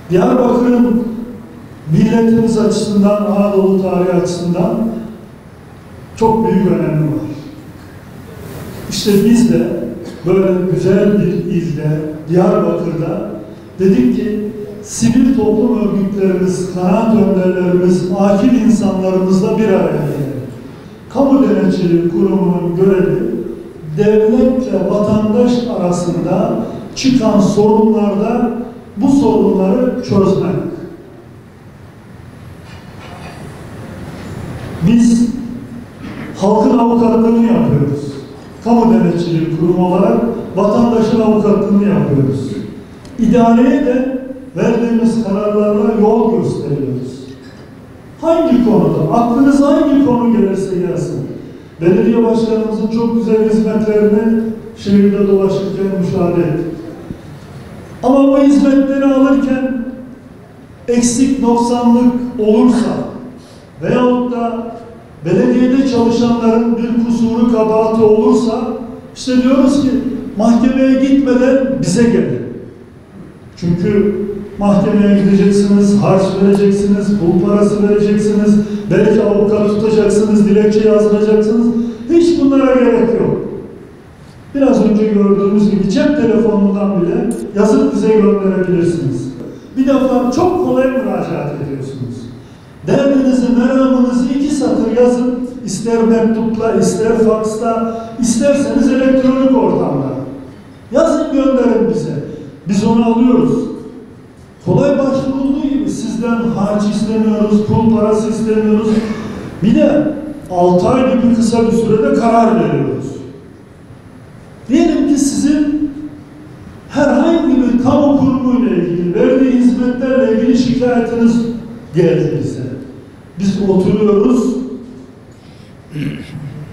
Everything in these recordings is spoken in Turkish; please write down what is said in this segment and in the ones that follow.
Diyarbakır'ın milletimiz açısından, Anadolu tarihi açısından çok büyük önemi var. İşte biz de böyle güzel bir ilde, Diyarbakır'da dedik ki sivil toplum örgütlerimiz, kanaat önderlerimiz, akil insanlarımızla bir araya gelelim. Kamu Denetçiliği Kurumu'nun görevi devletle vatandaş arasında çıkan sorunlarda bu sorunları çözmek. Biz halkın avukatlığını yapıyoruz. Kamu Denetçiliği Kurumu olarak vatandaşın avukatlığını yapıyoruz. İdareye de verdiğimiz kararlarla yol gösteriyoruz. Hangi konuda, aklınıza hangi konu gelirse gelsin. Belediye başkanımızın çok güzel hizmetlerini şehirde dolaşırken müşahede ettik. Ama bu hizmetleri alırken eksik, noksanlık olursa veyahut da belediyede çalışanların bir kusuru, kabahati olursa işte diyoruz ki mahkemeye gitmeden bize gelin. Çünkü mahkemeye gideceksiniz, harç vereceksiniz, pul parası vereceksiniz, belki avukat tutacaksınız, dilekçe yazdıracaksınız. Hiç bunlara gerek yok. Biraz önce gördüğümüz gibi cep telefonundan bile yazıp bize gönderebilirsiniz. Bir defa çok kolay müracaat ediyorsunuz. Derdinizi, meramınızı 2 satır yazın, ister mektupla, ister faksla, isterseniz elektronik ortamda. Yazın, gönderin bize. Biz onu alıyoruz. Kolay başvurulduğu gibi sizden harç istemiyoruz, pul parası istemiyoruz. Bir de 6 ay gibi kısa bir sürede karar veriyoruz. Diyelim ki sizin herhangi bir kamu kurumuyla ilgili, verdiği hizmetlerle ilgili şikayetiniz geldi bize. Biz oturuyoruz,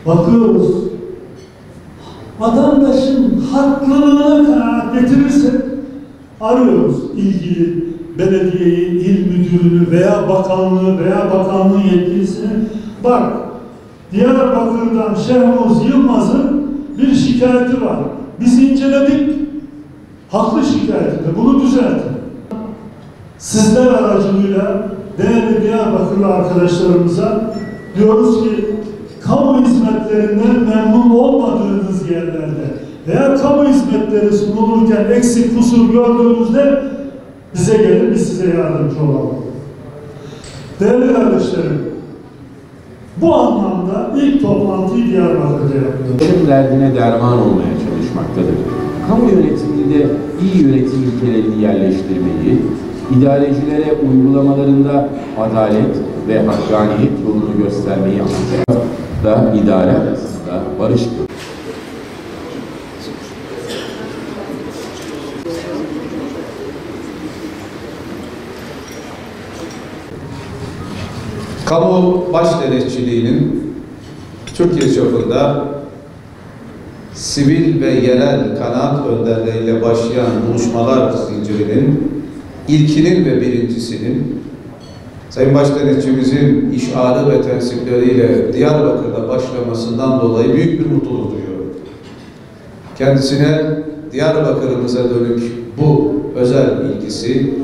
bakıyoruz. Vatandaşın haklılığına kanaat getirirsek arıyoruz ilgili belediyeyi, il müdürünü veya bakanlığı veya bakanlığın yetkilisini. Bak, Diyarbakır'dan Şehmoz Yılmaz'ın bir şikayeti var. Biz inceledik. Haklı şikayetinde. Bunu düzeltin. Sizler aracılığıyla değerli Diyarbakırlı arkadaşlarımıza diyoruz ki kamu hizmetlerinden memnun olmadığınız yerlerde veya kamu hizmetleri sunulurken eksik kusur gördüğünüzde bize gelin, biz size yardımcı olalım. Değerli kardeşlerim, bu anlamda ilk toplantıyı Diyarbakır'da yapıyoruz. Derdine derman olmaya çalışmaktadır. Kamu yönetiminde iyi yönetim ilkelerini yerleştirmeyi, idarecilere uygulamalarında adalet ve hakkaniyet yolunu göstermeyi amaçlar da idare arasında barış. Kamu baş denetçiliğinin Türkiye çapında sivil ve yerel kanaat önderleriyle başlayan buluşmalar zincirinin ilkinin ve birincisinin Sayın Baş Denetçimizin işarı ve tensipleriyle Diyarbakır'da başlamasından dolayı büyük bir mutluluk duyuyorum. Kendisine Diyarbakır'ımıza dönük bu özel ilgisi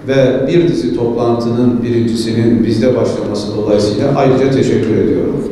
ve bir dizi toplantının birincisinin bizde başlaması dolayısıyla ayrıca teşekkür ediyorum.